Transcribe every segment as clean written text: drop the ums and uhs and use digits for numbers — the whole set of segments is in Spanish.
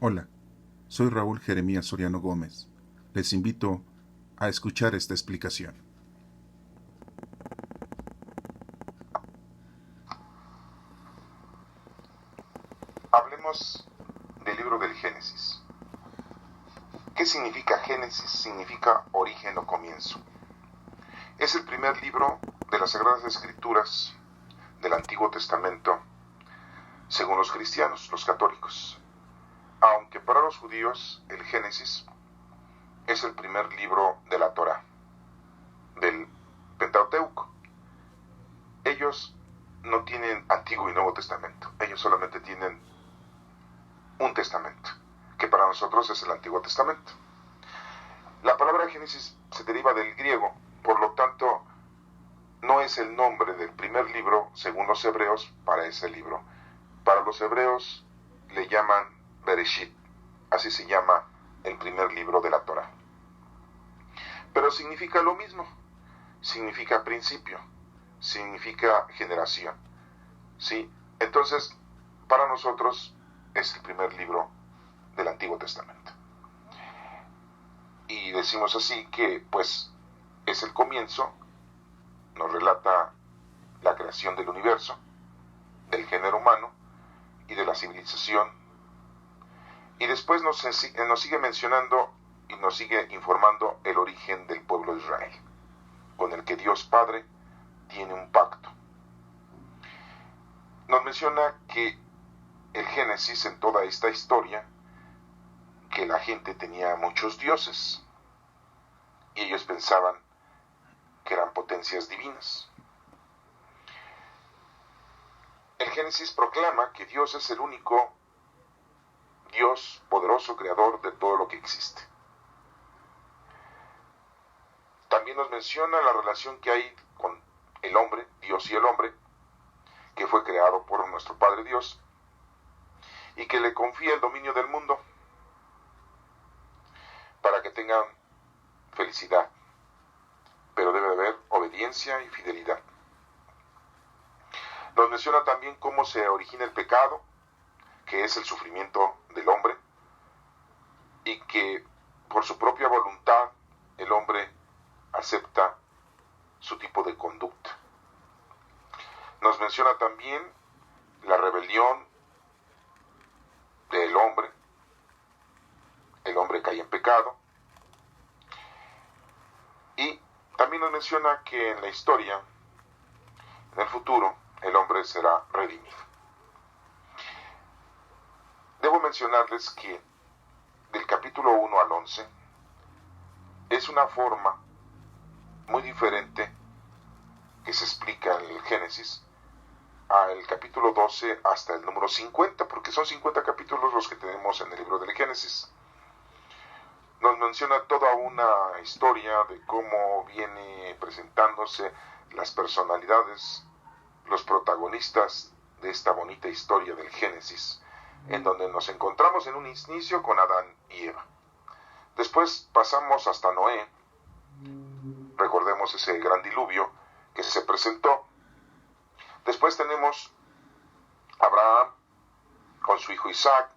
Hola, soy Raúl Jeremías Soriano Gómez. Les invito a escuchar esta explicación. Hablemos del libro del Génesis. ¿Qué significa Génesis? Significa origen o comienzo. Es el primer libro de las Sagradas Escrituras del Antiguo Testamento, según los cristianos, los católicos. Aunque para los judíos el Génesis es el primer libro de la Torá, del Pentateuco. Ellos no tienen Antiguo y Nuevo Testamento, ellos solamente tienen un testamento, que para nosotros es el Antiguo Testamento. La palabra Génesis se deriva del griego, por lo tanto, no es el nombre del primer libro, según los hebreos, para ese libro. Para los hebreos le llaman Bereshit, así se llama el primer libro de la Torá. Pero significa lo mismo, significa principio, significa generación, ¿sí? Entonces, para nosotros es el primer libro del Antiguo Testamento. Y decimos así que, pues, es el comienzo, nos relata la creación del universo, del género humano y de la civilización. Y después nos sigue mencionando y nos sigue informando el origen del pueblo de Israel, con el que Dios Padre tiene un pacto. Nos menciona que el Génesis, en toda esta historia, que la gente tenía muchos dioses y ellos pensaban que eran potencias divinas. El Génesis proclama que Dios es el único Dios poderoso, creador de todo lo que existe. También nos menciona la relación que hay con el hombre, Dios y el hombre, que fue creado por nuestro Padre Dios, y que le confía el dominio del mundo para que tengan felicidad, pero debe haber obediencia y fidelidad. Nos menciona también cómo se origina el pecado, que es el sufrimiento del hombre, y que por su propia voluntad el hombre acepta su tipo de conducta. Nos menciona también la rebelión del hombre, el hombre cae en pecado, y también nos menciona que en la historia, en el futuro, el hombre será redimido. Debo mencionarles que del capítulo 1 al 11 es una forma muy diferente que se explica en el Génesis al capítulo 12 hasta el número 50, porque son 50 capítulos los que tenemos en el libro del Génesis. Nos menciona toda una historia de cómo viene presentándose las personalidades, los protagonistas de esta bonita historia del Génesis, en donde nos encontramos en un inicio con Adán y Eva. Después pasamos hasta Noé, recordemos ese gran diluvio que se presentó. Después tenemos a Abraham con su hijo Isaac,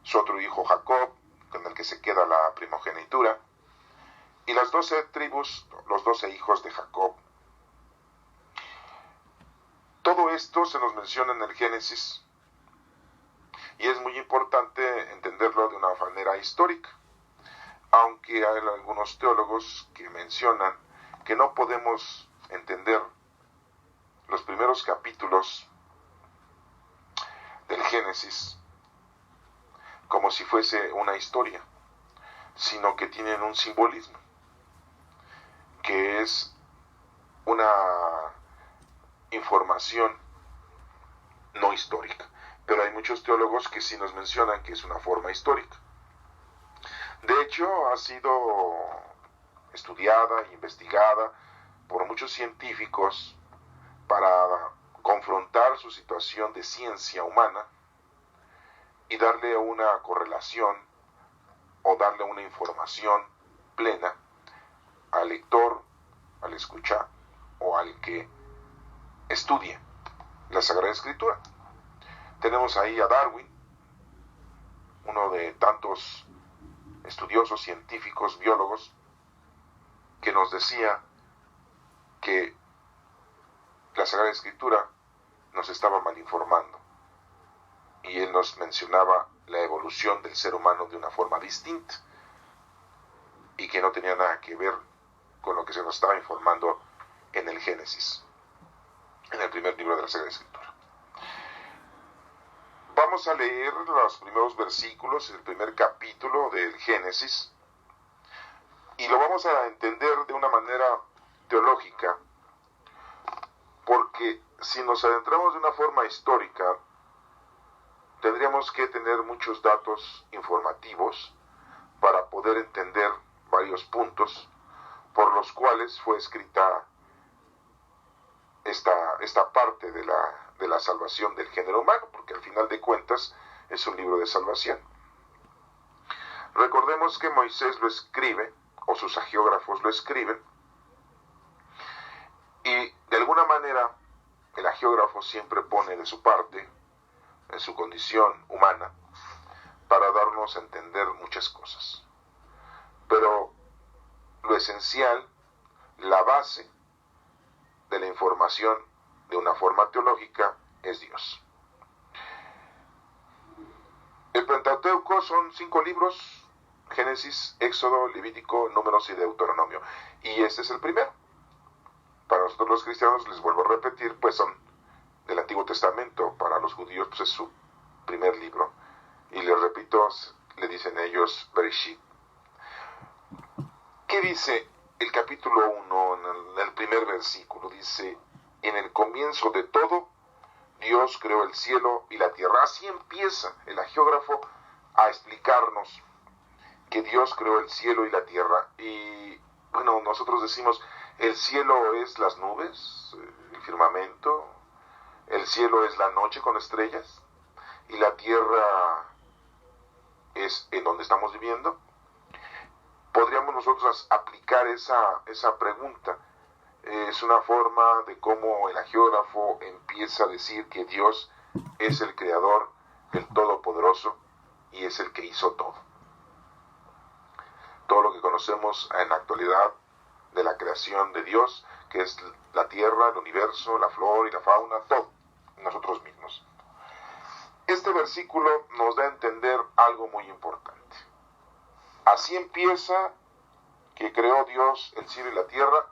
su otro hijo Jacob, con el que se queda la primogenitura, y las 12 tribus, los 12 hijos de Jacob. Todo esto se nos menciona en el Génesis, y es muy importante entenderlo de una manera histórica, aunque hay algunos teólogos que mencionan que no podemos entender los primeros capítulos del Génesis como si fuese una historia, sino que tienen un simbolismo, que es una información no histórica. Pero hay muchos teólogos que sí nos mencionan que es una forma histórica. De hecho, ha sido estudiada e investigada por muchos científicos para confrontar su situación de ciencia humana y darle una correlación o darle una información plena al lector, al escuchar o al que estudie la Sagrada Escritura. Tenemos ahí a Darwin, uno de tantos estudiosos, científicos, biólogos, que nos decía que la Sagrada Escritura nos estaba mal informando. Y él nos mencionaba la evolución del ser humano de una forma distinta y que no tenía nada que ver con lo que se nos estaba informando en el Génesis, en el primer libro de la Sagrada Escritura. Vamos a leer los primeros versículos, el primer capítulo del Génesis, y lo vamos a entender de una manera teológica, porque si nos adentramos de una forma histórica, tendríamos que tener muchos datos informativos para poder entender varios puntos por los cuales fue escrita esta parte de la salvación del género humano, porque al final de cuentas es un libro de salvación. Recordemos que Moisés lo escribe, o sus hagiógrafos lo escriben, y de alguna manera el hagiógrafo siempre pone de su parte, en su condición humana, para darnos a entender muchas cosas. Pero lo esencial, la base de la información de una forma teológica es Dios. El Pentateuco son 5 libros: Génesis, Éxodo, Levítico, Números y Deuteronomio. Y este es el primero. Para nosotros los cristianos, les vuelvo a repetir, pues son del Antiguo Testamento. Para los judíos, pues es su primer libro. Y les repito, le dicen ellos Bereshit. ¿Qué dice el capítulo 1 en el primer versículo? Dice: en el comienzo de todo, Dios creó el cielo y la tierra. Así empieza el hagiógrafo a explicarnos que Dios creó el cielo y la tierra. Y bueno, nosotros decimos, el cielo es las nubes, el firmamento, el cielo es la noche con estrellas, y la tierra es en donde estamos viviendo. Podríamos nosotros aplicar esa pregunta. Es una forma de cómo el hagiógrafo empieza a decir que Dios es el creador, el todopoderoso, y es el que hizo todo. Todo lo que conocemos en la actualidad de la creación de Dios, que es la tierra, el universo, la flora y la fauna, todo, nosotros mismos. Este versículo nos da a entender algo muy importante. Así empieza que creó Dios el cielo y la tierra,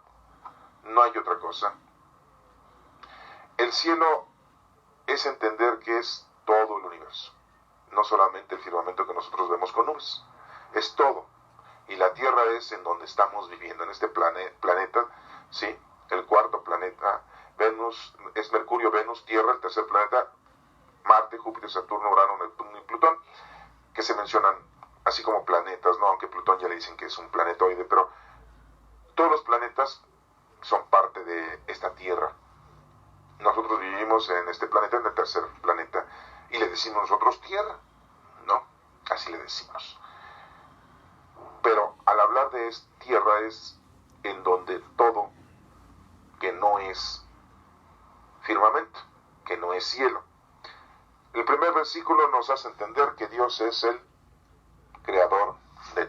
no hay otra cosa. El cielo es entender que es todo el universo, no solamente el firmamento que nosotros vemos con nubes, es todo. Y la tierra es en donde estamos viviendo, en este planeta, ¿sí? El cuarto planeta, Venus, es Mercurio, Venus, Tierra, el tercer planeta, Marte, Júpiter, Saturno, Urano, Neptuno y Plutón, que se mencionan así como planetas, ¿no? Aunque Plutón ya le dicen que es un planetoide, pero todos los planetas son parte de esta Tierra. Nosotros vivimos en este planeta, en el tercer planeta, y le decimos nosotros Tierra, ¿no? Así le decimos. Pero al hablar de tierra es en donde todo que no es firmamento, que no es cielo. El primer versículo nos hace entender que Dios es el creador de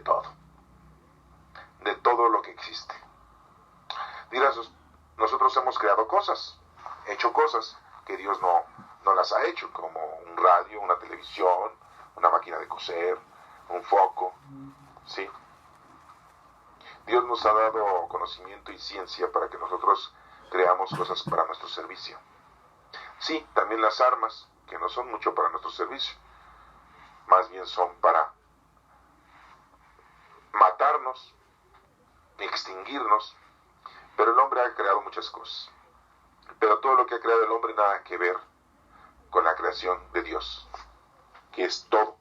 todo lo que existe. Dirás, nosotros hemos creado cosas, hecho cosas que Dios no las ha hecho, como un radio, una televisión, una máquina de coser, un foco, ¿sí? Dios nos ha dado conocimiento y ciencia para que nosotros creamos cosas para nuestro servicio. Sí, también las armas, que no son mucho para nuestro servicio, más bien son para matarnos, extinguirnos, pero el hombre ha creado muchas cosas. Pero todo lo que ha creado el hombre nada que ver con la creación de Dios, que es todo,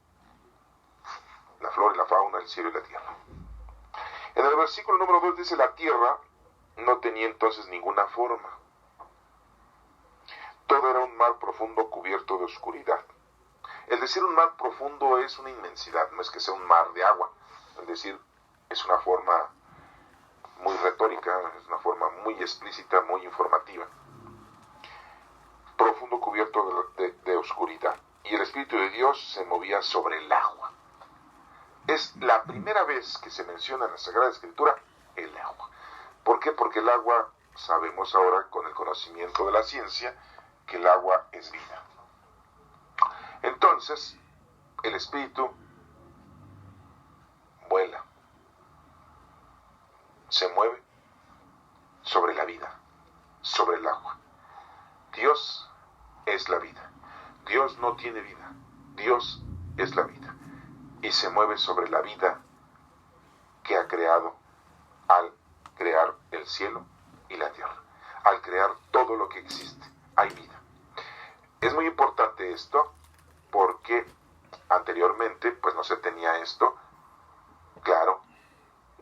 la flora y la fauna, el cielo y la tierra. En el versículo número 2 dice: la tierra no tenía entonces ninguna forma. Todo era un mar profundo cubierto de oscuridad. El decir un mar profundo es una inmensidad, no es que sea un mar de agua. Es decir, es una forma muy retórica, es una forma muy explícita, muy informativa. Profundo cubierto de oscuridad. Y el Espíritu de Dios se movía sobre el agua. es la primera vez que se menciona en la Sagrada Escritura el agua. ¿Por qué? Porque el agua, sabemos ahora con el conocimiento de la ciencia, que el agua es vida. Entonces, el espíritu vuela, se mueve sobre la vida, sobre el agua. Dios es la vida. Dios no tiene vida. Dios es la vida. Y se mueve sobre la vida que ha creado al crear el cielo y la tierra. Al crear todo lo que existe, hay vida. Es muy importante esto porque anteriormente pues no se tenía esto. Claro,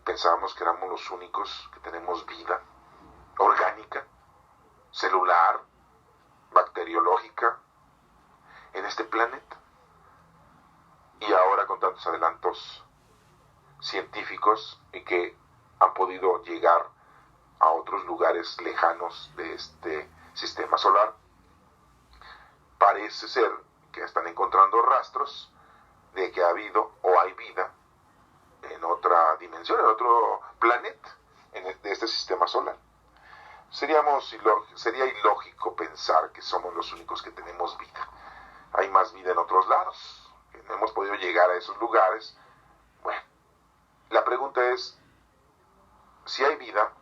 pensábamos que éramos los únicos que tenemos vida orgánica, celular, bacteriológica en este planeta. Y ahora con tantos adelantos científicos y que han podido llegar a otros lugares lejanos de este sistema solar, parece ser que están encontrando rastros de que ha habido o hay vida en otra dimensión, en otro planeta de este sistema solar. Sería ilógico pensar que somos los únicos que tenemos vida. Hay más vida en otros lados, que no hemos podido llegar a esos lugares. Bueno, la pregunta es, si hay vida,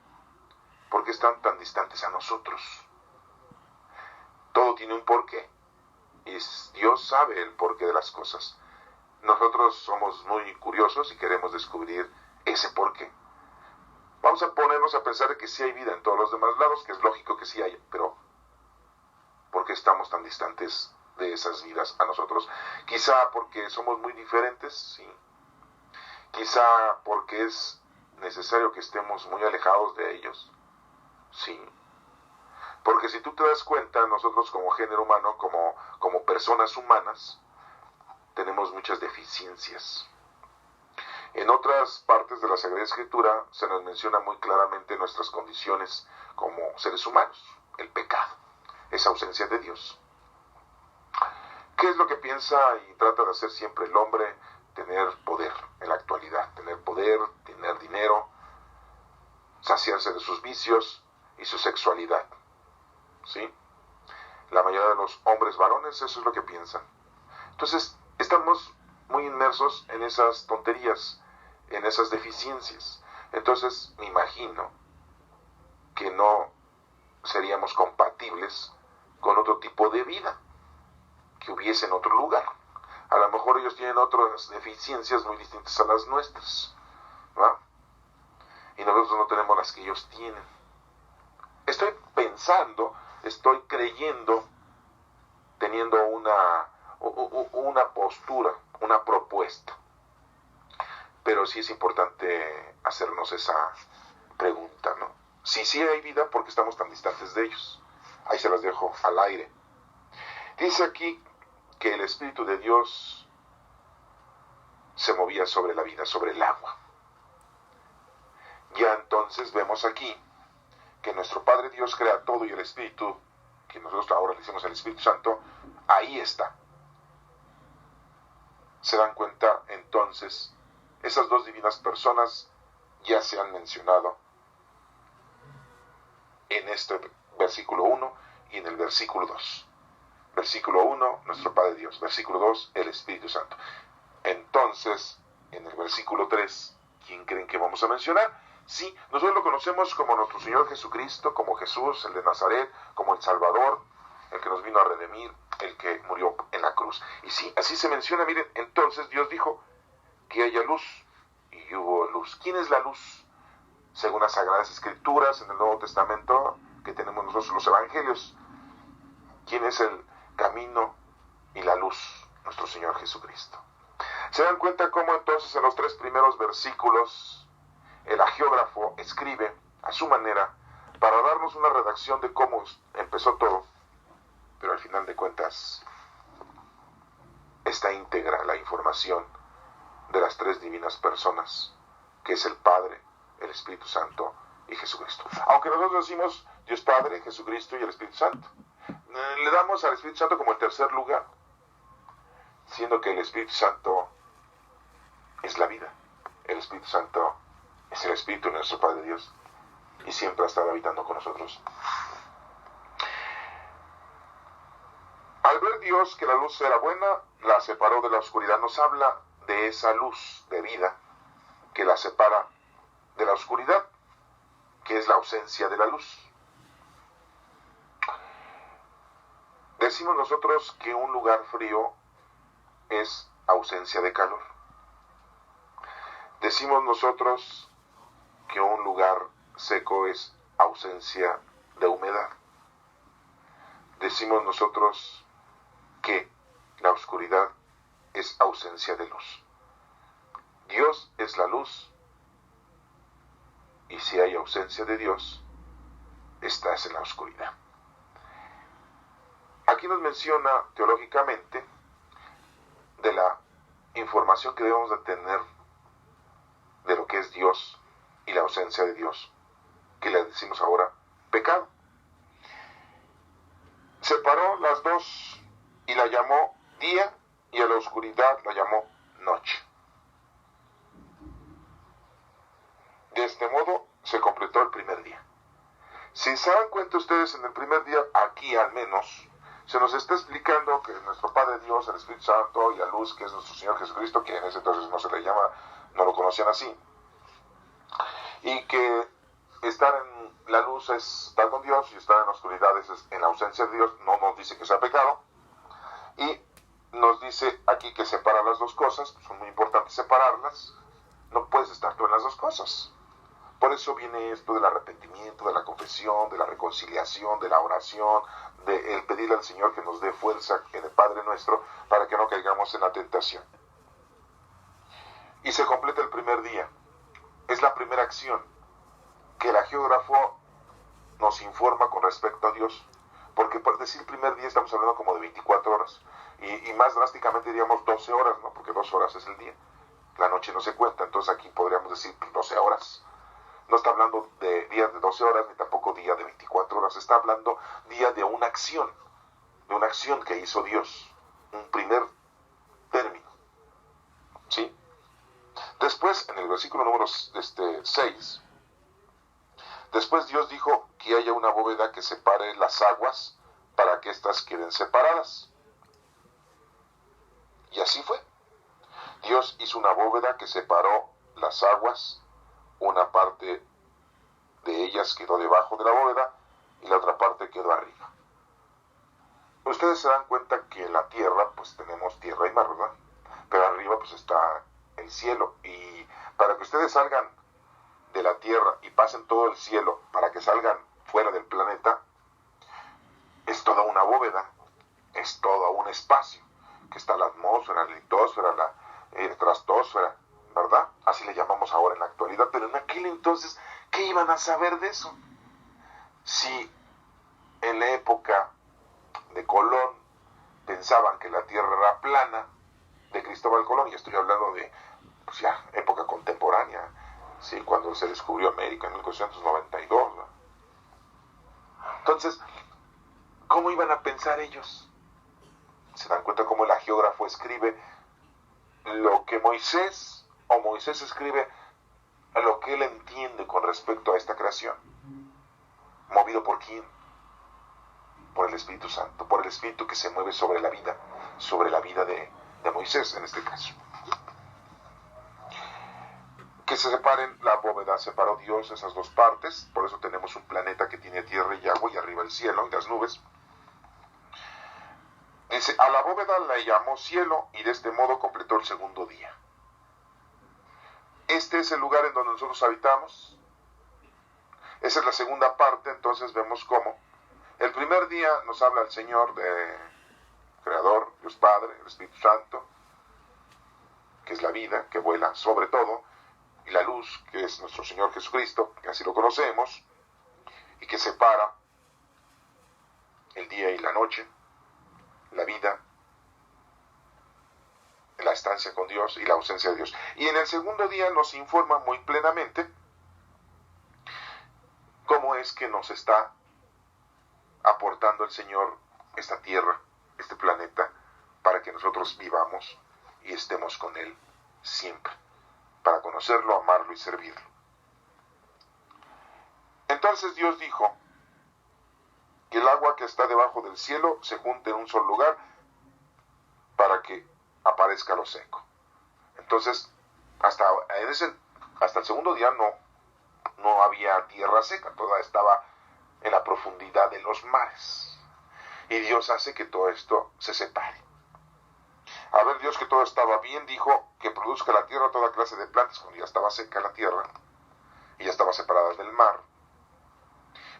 ¿por qué están tan distantes a nosotros? Todo tiene un porqué, y Dios sabe el porqué de las cosas. Nosotros somos muy curiosos y queremos descubrir ese porqué. Vamos a ponernos a pensar que sí hay vida en todos los demás lados, que es lógico que sí haya, pero ¿por qué estamos tan distantes de esas vidas a nosotros? Quizá porque somos muy diferentes, sí. Quizá porque es necesario que estemos muy alejados de ellos, sí. Porque si tú te das cuenta, nosotros como género humano, como personas humanas, tenemos muchas deficiencias. En otras partes de la Sagrada Escritura se nos menciona muy claramente nuestras condiciones como seres humanos, el pecado, esa ausencia de Dios. ¿Qué es lo que piensa y trata de hacer siempre el hombre? Tener poder en la actualidad, tener poder, tener dinero, saciarse de sus vicios y su sexualidad, ¿sí? La mayoría de los hombres varones eso es lo que piensan. Entonces, estamos muy inmersos en esas tonterías, en esas deficiencias. Entonces, me imagino que no seríamos compatibles con otro tipo de vida que hubiese en otro lugar. A lo mejor ellos tienen otras deficiencias muy distintas a las nuestras, ¿no? Y nosotros no tenemos las que ellos tienen. Estoy pensando, estoy creyendo, teniendo una postura, una propuesta. Pero sí es importante hacernos esa pregunta, ¿no? Si sí hay vida, ¿por qué estamos tan distantes de ellos? Ahí se las dejo al aire. Dice aquí que el Espíritu de Dios se movía sobre la vida, sobre el agua. Ya entonces vemos aquí que nuestro Padre Dios crea todo y el Espíritu, que nosotros ahora le decimos el Espíritu Santo, ahí está. Se dan cuenta entonces, esas dos divinas personas ya se han mencionado en este versículo 1 y en el versículo 2. Versículo 1, nuestro Padre Dios. Versículo 2, el Espíritu Santo. Entonces, en el versículo 3, ¿quién creen que vamos a mencionar? Sí, nosotros lo conocemos como nuestro Señor Jesucristo, como Jesús, el de Nazaret, como el Salvador, el que nos vino a redimir, el que murió en la cruz. Y sí, así se menciona, miren, entonces Dios dijo que haya luz, y hubo luz. ¿Quién es la luz? Según las Sagradas Escrituras, en el Nuevo Testamento, que tenemos nosotros los Evangelios. ¿Quién es el camino y la luz? Nuestro Señor Jesucristo. ¿Se dan cuenta cómo entonces en los 3 primeros versículos el agiógrafo escribe a su manera para darnos una redacción de cómo empezó todo? Pero al final de cuentas está íntegra la información de las 3 divinas personas, que es el Padre, el Espíritu Santo y Jesucristo. Aunque nosotros decimos Dios Padre, Jesucristo y el Espíritu Santo, le damos al Espíritu Santo como el tercer lugar, siendo que el Espíritu Santo es la vida. El Espíritu Santo es el Espíritu de nuestro Padre Dios y siempre ha estado habitando con nosotros. Al ver Dios que la luz era buena, la separó de la oscuridad. Nos habla de esa luz de vida que la separa de la oscuridad, que es la ausencia de la luz. Decimos nosotros que un lugar frío es ausencia de calor. Decimos nosotros que un lugar seco es ausencia de humedad. Decimos nosotros que la oscuridad es ausencia de luz. Dios es la luz, y si hay ausencia de Dios, estás en la oscuridad. Aquí nos menciona teológicamente de la información que debemos de tener de lo que es Dios y la ausencia de Dios, que le decimos ahora pecado. Separó las dos y la llamó día, y a la oscuridad la llamó noche. De este modo se completó el primer día. Si se dan cuenta ustedes, en el primer día, aquí al menos, se nos está explicando que nuestro Padre Dios, el Espíritu Santo y la luz, que es nuestro Señor Jesucristo, que en ese entonces no se le llama, no lo conocían así, y que estar en la luz es estar con Dios, y estar en la oscuridad es en la ausencia de Dios. No nos dice que sea pecado, y nos dice aquí que separa las dos cosas. Son muy importantes separarlas. No puedes estar tú en las dos cosas. Por eso viene esto del arrepentimiento, de la confesión, de la reconciliación, de la oración, de el pedirle al Señor que nos dé fuerza en el Padre Nuestro para que no caigamos en la tentación. Y se completa el primer día. Es la primera acción que el hagiógrafo nos informa con respecto a Dios. Porque por decir primer día estamos hablando como de 24 horas. Y más drásticamente diríamos 12 horas, ¿no? Porque 2 horas es el día. La noche no se cuenta, entonces aquí podríamos decir 12 horas. No está hablando de días de 12 horas, ni tampoco día de 24 horas. Está hablando día de una acción que hizo Dios. Un primer término. ¿Sí? Después, en el versículo número 6, después Dios dijo que haya una bóveda que separe las aguas para que éstas queden separadas. Y así fue. Dios hizo una bóveda que separó las aguas. Una parte de ellas quedó debajo de la bóveda y la otra parte quedó arriba. Ustedes se dan cuenta que en la tierra pues tenemos tierra y mar, ¿verdad? Pero arriba pues está el cielo, y para que ustedes salgan de la tierra y pasen todo el cielo para que salgan fuera del planeta, es toda una bóveda, es todo un espacio, que está la atmósfera, la litosfera, la estratosfera, ¿verdad? Así le llamamos ahora en la actualidad. Pero en aquel entonces, ¿qué iban a saber de eso? Si en la época de Colón pensaban que la Tierra era plana, de Cristóbal Colón, y estoy hablando de pues ya época contemporánea, ¿sí? Cuando se descubrió América en 1492, ¿no? Entonces, ¿cómo iban a pensar ellos? Se dan cuenta cómo el hagiógrafo escribe lo que Moisés escribe lo que él entiende con respecto a esta creación. ¿Movido por quién? Por el Espíritu Santo, por el Espíritu que se mueve sobre la vida de Moisés en este caso. Que se separen, la bóveda separó Dios esas dos partes, por eso tenemos un planeta que tiene tierra y agua, y arriba el cielo y las nubes. Dice, a la bóveda la llamó cielo, y de este modo completó el segundo día. Este es el lugar en donde nosotros habitamos. Esa es la segunda parte. Entonces vemos cómo el primer día nos habla el Señor de Creador, Dios Padre, el Espíritu Santo, que es la vida, que vuela sobre todo, y la luz, que es nuestro Señor Jesucristo, que así lo conocemos, y que separa el día y la noche, la vida, la estancia con Dios y la ausencia de Dios. Y en el segundo día nos informa muy plenamente cómo es que nos está aportando el Señor esta tierra, este planeta, para que nosotros vivamos y estemos con Él siempre. para conocerlo, amarlo y servirlo. Entonces Dios dijo que el agua que está debajo del cielo se junte en un solo lugar para que aparezca lo seco. Entonces, hasta el segundo día no había tierra seca, toda estaba en la profundidad de los mares. Y Dios hace que todo esto se separe. Al ver Dios que todo estaba bien, dijo que produzca la tierra toda clase de plantas, cuando ya estaba seca la tierra y ya estaba separada del mar.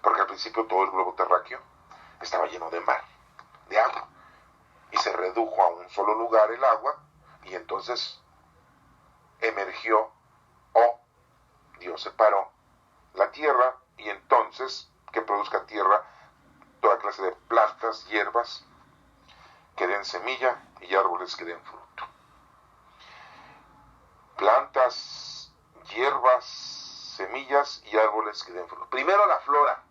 Porque al principio todo el globo terráqueo estaba lleno de mar, de agua. Y se redujo a un solo lugar el agua, y entonces emergió, Dios separó la tierra, y entonces que produzca tierra toda clase de plantas, hierbas, que den semilla, y árboles que den fruto. Plantas, hierbas, semillas y árboles que den fruto. Primero la flora,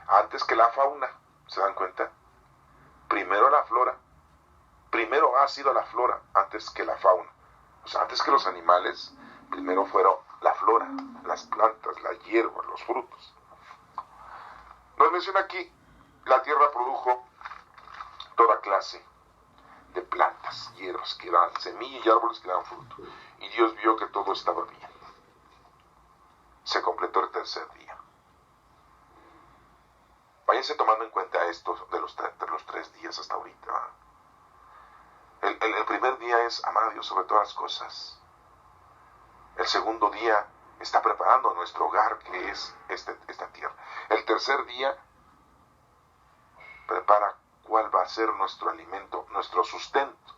antes que la fauna, ¿se dan cuenta? Primero la flora. Primero ha sido la flora antes que la fauna. O sea, antes que los animales, primero fueron la flora, las plantas, las hierbas, los frutos. Nos menciona aquí, la tierra produjo toda clase de plantas, hierbas que dan semilla y árboles que dan fruto. Y Dios vio que todo estaba bien. Se completó el tercer día. Váyanse tomando en cuenta esto de los 3 días hasta ahorita. El primer día es amar a Dios sobre todas las cosas. El segundo día está preparando nuestro hogar, que es esta tierra. El tercer día prepara cuál va a ser nuestro alimento, nuestro sustento.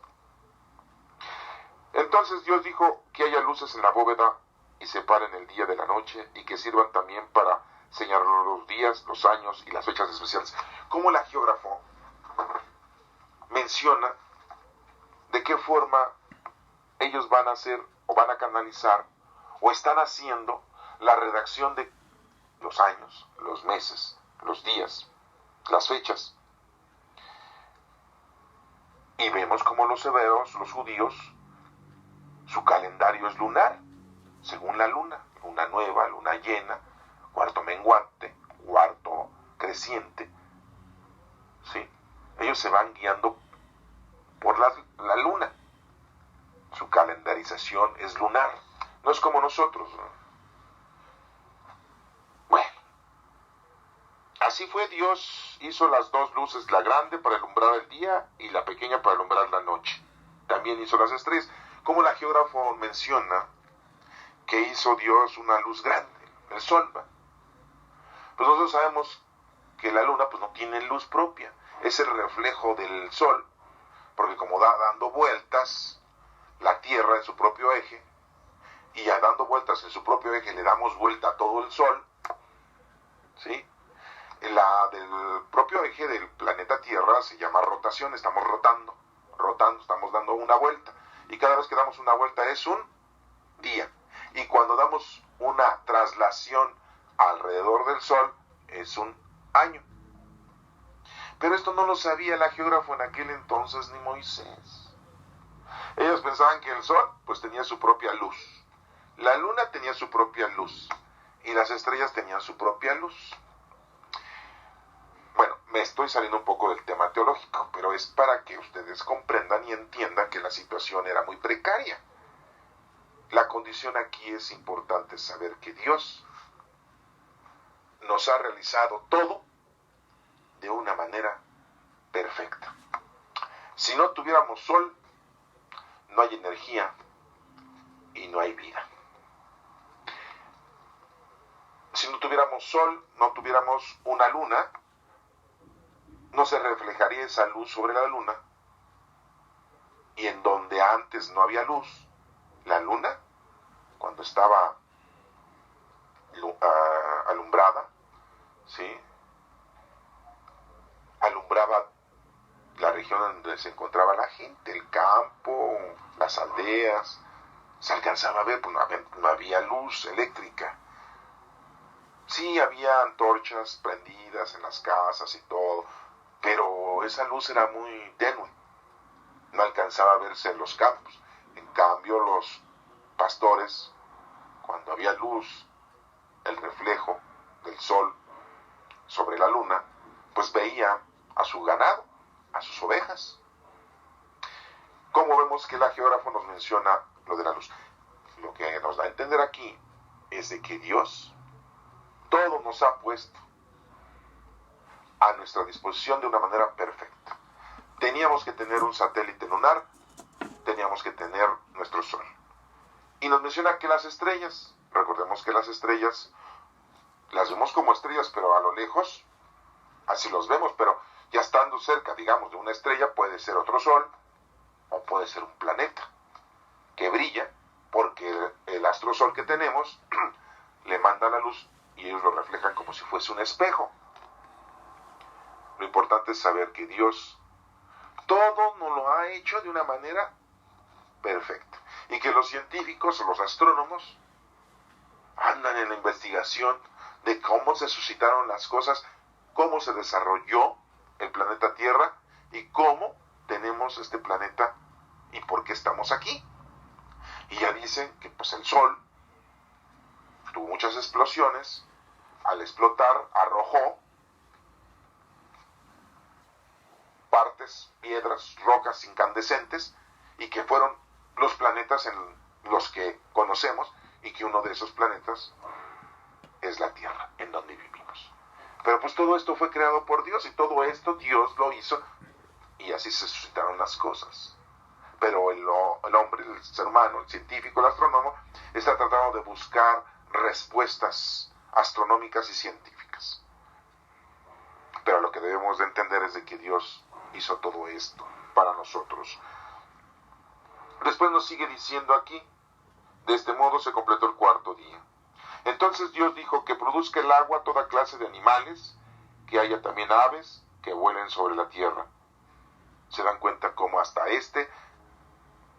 Entonces Dios dijo que haya luces en la bóveda y separen el día de la noche, y que sirvan también para señalar los días, los años y las fechas especiales. Como la geógrafo menciona de qué forma ellos van a hacer o van a canalizar o están haciendo la redacción de los años, los meses, los días, las fechas. Y vemos como los hebreos, los judíos, su calendario es lunar, según la luna nueva, luna llena, cuarto menguante, cuarto creciente. ¿Sí? Ellos se van guiando por la luna. Su calendarización es lunar, no es como nosotros, ¿no? Bueno, así fue. Dios hizo las 2 luces, la grande para alumbrar el día y la pequeña para alumbrar la noche. También hizo las estrellas, como la geógrafo menciona que hizo Dios una luz grande, el sol. Pues nosotros sabemos que la luna pues no tiene luz propia, es el reflejo del sol, porque como dando vueltas la Tierra en su propio eje, y ya dando vueltas en su propio eje le damos vuelta a todo el sol, ¿sí? La del propio eje del planeta Tierra se llama rotación, estamos rotando, estamos dando una vuelta, y cada vez que damos una vuelta es un día, y cuando damos una traslación alrededor del sol es un año. Pero esto no lo sabía la geógrafo en aquel entonces ni Moisés. Ellos pensaban que el sol pues tenía su propia luz, la luna tenía su propia luz y las estrellas tenían su propia luz. Bueno, me estoy saliendo un poco del tema teológico, pero es para que ustedes comprendan y entiendan que la situación era muy precaria. La condición aquí es importante saber que Dios nos ha realizado todo de una manera perfecta. Si no tuviéramos sol, no hay energía y no hay vida. Si no tuviéramos sol, no tuviéramos una luna, no se reflejaría esa luz sobre la luna, y en donde antes no había luz, la luna, cuando estaba alumbrada, ¿sí?, alumbraba la región donde se encontraba la gente, el campo, las aldeas. Se alcanzaba a ver, pues no había luz eléctrica. Sí, había antorchas prendidas en las casas y todo, pero esa luz era muy tenue, no alcanzaba a verse en los campos. En cambio, vio los pastores, cuando había luz, el reflejo del sol sobre la luna, pues veía a su ganado, a sus ovejas. Como vemos que el geógrafo nos menciona lo de la luz. Lo que nos da a entender aquí es de que Dios todo nos ha puesto a nuestra disposición de una manera perfecta. Teníamos que tener un satélite lunar, teníamos que tener nuestro sol. Y nos menciona que las estrellas, recordemos que las estrellas las vemos como estrellas, pero a lo lejos, así los vemos, pero ya estando cerca, digamos, de una estrella, puede ser otro sol, o puede ser un planeta, que brilla, porque el astrosol que tenemos le manda la luz, y ellos lo reflejan como si fuese un espejo. Lo importante es saber que Dios todo nos lo ha hecho de una manera perfecta, y que los científicos o los astrónomos andan en la investigación de cómo se suscitaron las cosas, cómo se desarrolló el planeta Tierra y cómo tenemos este planeta y por qué estamos aquí. Y ya dicen que pues el Sol tuvo muchas explosiones, al explotar arrojó partes, piedras, rocas incandescentes, y que fueron los planetas en los que conocemos, y que uno de esos planetas es la Tierra, en donde vivimos. Pero pues todo esto fue creado por Dios, y todo esto Dios lo hizo, y así se suscitaron las cosas. Pero el hombre, el ser humano, el científico, el astrónomo, está tratando de buscar respuestas astronómicas y científicas. Pero lo que debemos de entender es de que Dios hizo todo esto para nosotros. Después nos sigue diciendo aquí: de este modo se completó el cuarto día. Entonces Dios dijo que produzca el agua toda clase de animales, que haya también aves que vuelen sobre la tierra. Se dan cuenta cómo hasta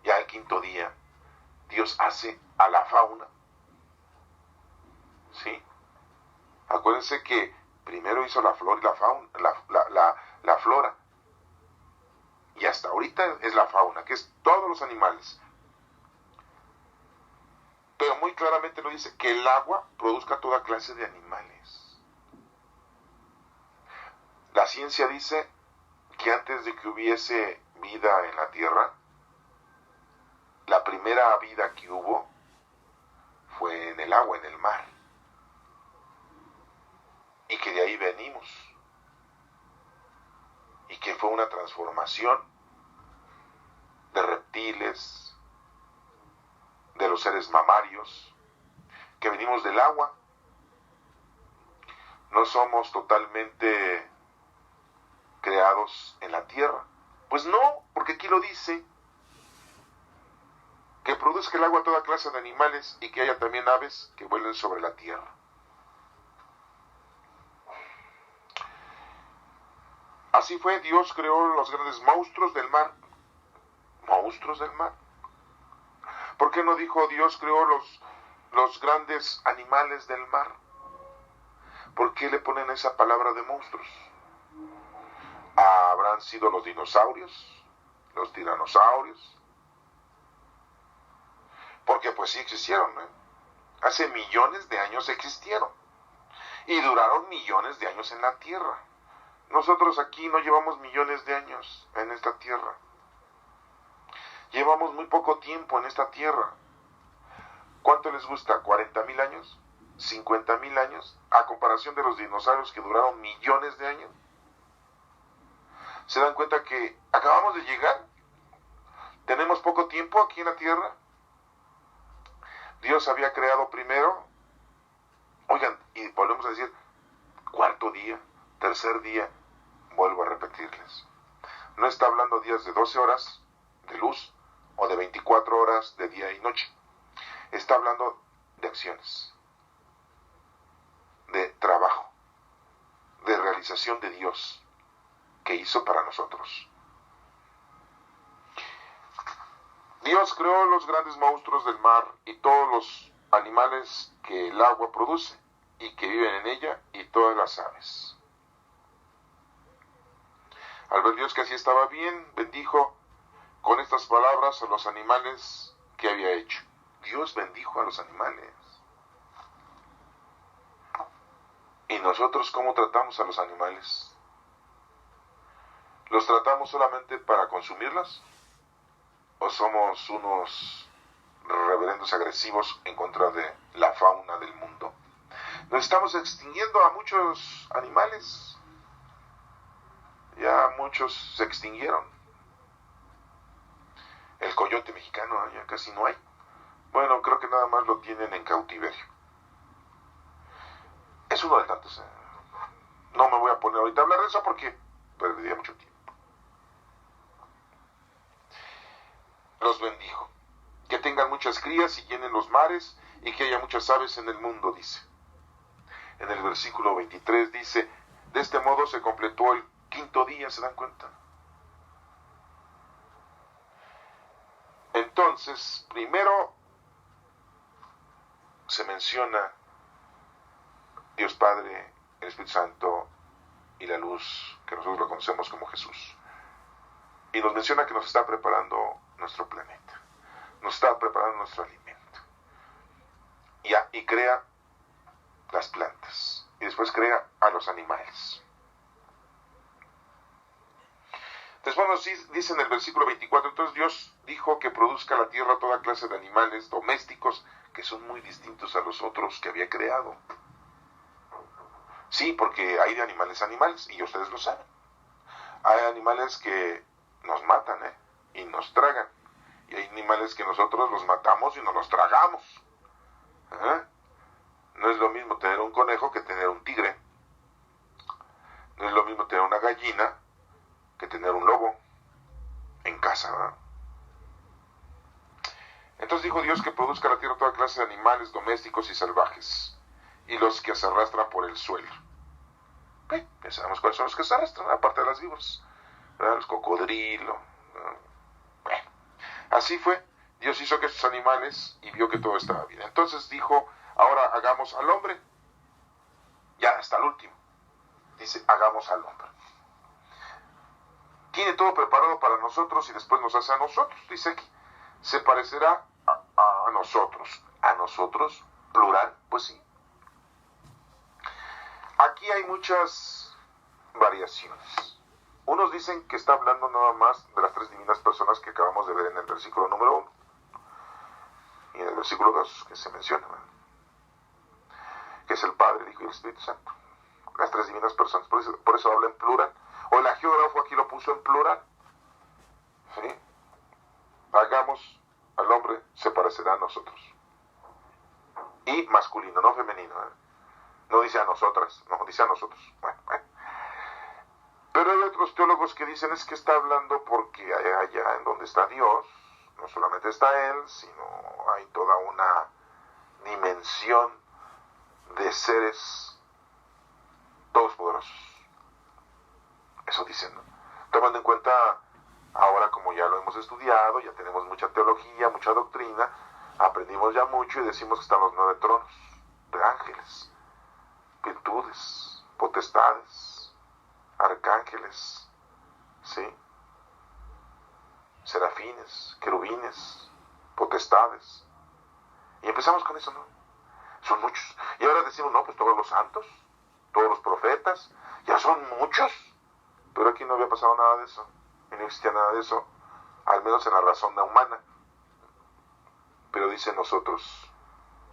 ya el quinto día, Dios hace a la fauna. ¿Sí? Acuérdense que primero hizo la flora y la fauna, la flora. Y hasta ahorita es la fauna, que es todos los animales. Pero muy claramente lo dice, que el agua produzca toda clase de animales. La ciencia dice que antes de que hubiese vida en la tierra, la primera vida que hubo fue en el agua, en el mar. Y que de ahí venimos. Y que fue una transformación de reptiles, de los seres mamarios, que venimos del agua. No somos totalmente creados en la tierra. Pues no, porque aquí lo dice, que produzca el agua toda clase de animales y que haya también aves que vuelen sobre la tierra. Así fue, Dios creó los grandes monstruos del mar. ¿Monstruos del mar? ¿Por qué no dijo Dios creó los grandes animales del mar? ¿Por qué le ponen esa palabra de monstruos? ¿Habrán sido los dinosaurios? ¿Los tiranosaurios? Porque pues sí existieron, ¿eh? Hace millones de años existieron. Y duraron millones de años en la tierra. Nosotros aquí no llevamos millones de años en esta tierra. Llevamos muy poco tiempo en esta tierra. ¿Cuánto les gusta? ¿40,000 años? ¿50,000 años? A comparación de los dinosaurios que duraron millones de años. ¿Se dan cuenta que acabamos de llegar? ¿Tenemos poco tiempo aquí en la tierra? Dios había creado primero, oigan, y volvemos a decir, cuarto día, tercer día, vuelvo a repetirles. No está hablando días de 12 horas de luz o de 24 horas de día y noche. Está hablando de acciones, de trabajo, de realización de Dios que hizo para nosotros. Dios creó los grandes monstruos del mar y todos los animales que el agua produce y que viven en ella, y todas las aves. Al ver Dios que así estaba bien, bendijo con estas palabras a los animales ¿qué había hecho? Dios bendijo a los animales. ¿Y nosotros cómo tratamos a los animales? ¿Los tratamos solamente para consumirlos? ¿O somos unos reverendos agresivos en contra de la fauna del mundo? Nos estamos extinguiendo a muchos animales. Ya muchos se extinguieron. El coyote mexicano ya casi no hay. Bueno, creo que nada más lo tienen en cautiverio. Es uno de tantos. No me voy a poner ahorita a hablar de eso porque perdería mucho tiempo. Los bendijo. Que tengan muchas crías y llenen los mares y que haya muchas aves en el mundo, dice. En el versículo 23 dice, de este modo se completó el quinto día, ¿se dan cuenta? Entonces, primero se menciona Dios Padre, el Espíritu Santo y la luz, que nosotros lo conocemos como Jesús. Y nos menciona que nos está preparando nuestro planeta, nos está preparando nuestro alimento. Y crea las plantas, y después crea a los animales. Después nos dice en el versículo 24, entonces Dios dijo que produzca la tierra toda clase de animales domésticos que son muy distintos a los otros que había creado. Sí, porque hay de animales a animales, y ustedes lo saben. Hay animales que nos matan, y nos tragan. Y hay animales que nosotros los matamos y nos los tragamos. No es lo mismo tener un conejo que tener un tigre. No es lo mismo tener una gallina que tener un lobo en casa, ¿verdad? Entonces dijo Dios que produzca la tierra toda clase de animales domésticos y salvajes, y los que se arrastran por el suelo. Ya sabemos cuáles son los que se arrastran, aparte de las víboras, ¿verdad? Los cocodrilos. Bueno, así fue. Dios hizo que estos animales y vio que todo estaba bien. Entonces dijo, ahora hagamos al hombre. Ya hasta el último. Dice, hagamos al hombre. Tiene todo preparado para nosotros y después nos hace a nosotros. Dice aquí, se parecerá a nosotros. ¿A nosotros? Plural, pues sí. Aquí hay muchas variaciones. Unos dicen que está hablando nada más de las tres divinas personas que acabamos de ver en el versículo número 1. Y en el versículo 2 que se menciona, ¿verdad? Que es el Padre, el Hijo y el Espíritu Santo. Las tres divinas personas, por eso habla en plural. O el agiógrafo aquí lo puso en plural. ¿Sí? Hagamos al hombre, se parecerá a nosotros. Y masculino, no femenino. No dice a nosotras, no, dice a nosotros. Bueno. Pero hay otros teólogos que dicen es que está hablando porque allá en donde está Dios, no solamente está Él, sino hay toda una dimensión de seres todopoderosos. Eso dicen, ¿no? Tomando en cuenta, ahora como ya lo hemos estudiado, ya tenemos mucha teología, mucha doctrina, aprendimos ya mucho y decimos que están los 9 tronos de ángeles, virtudes, potestades, arcángeles, ¿sí? Serafines, querubines, potestades. Y empezamos con eso, ¿no? Son muchos. Y ahora decimos, no, pues todos los santos, todos los profetas, ya son muchos. Pero aquí no había pasado nada de eso. Y no existía nada de eso, al menos en la razón humana. Pero dice nosotros,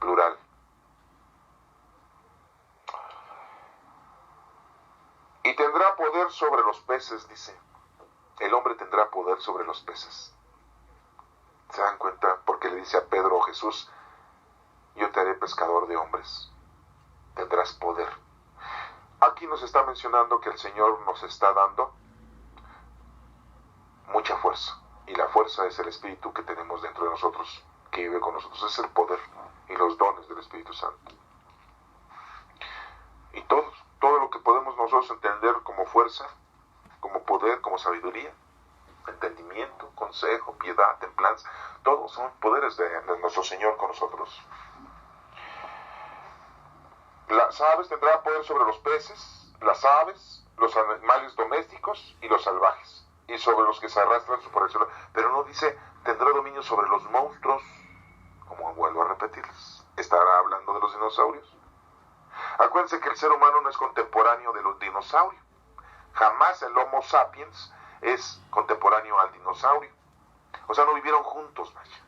plural. Y tendrá poder sobre los peces, dice. El hombre tendrá poder sobre los peces. ¿Se dan cuenta? Porque le dice a Pedro, Jesús, yo te haré pescador de hombres. Tendrás poder. Aquí nos está mencionando que el Señor nos está dando mucha fuerza. Y la fuerza es el Espíritu que tenemos dentro de nosotros, que vive con nosotros. Es el poder y los dones del Espíritu Santo. Y todo lo que podemos nosotros entender como fuerza, como poder, como sabiduría, entendimiento, consejo, piedad, templanza, todos son poderes de nuestro Señor con nosotros. Las aves tendrán poder sobre los peces, las aves, los animales domésticos y los salvajes, y sobre los que se arrastran por el suelo. Pero no dice tendrá dominio sobre los monstruos, como vuelvo a repetirles. Estará hablando de los dinosaurios. Acuérdense que el ser humano no es contemporáneo de los dinosaurios. Jamás el Homo sapiens es contemporáneo al dinosaurio. O sea, no vivieron juntos, vaya.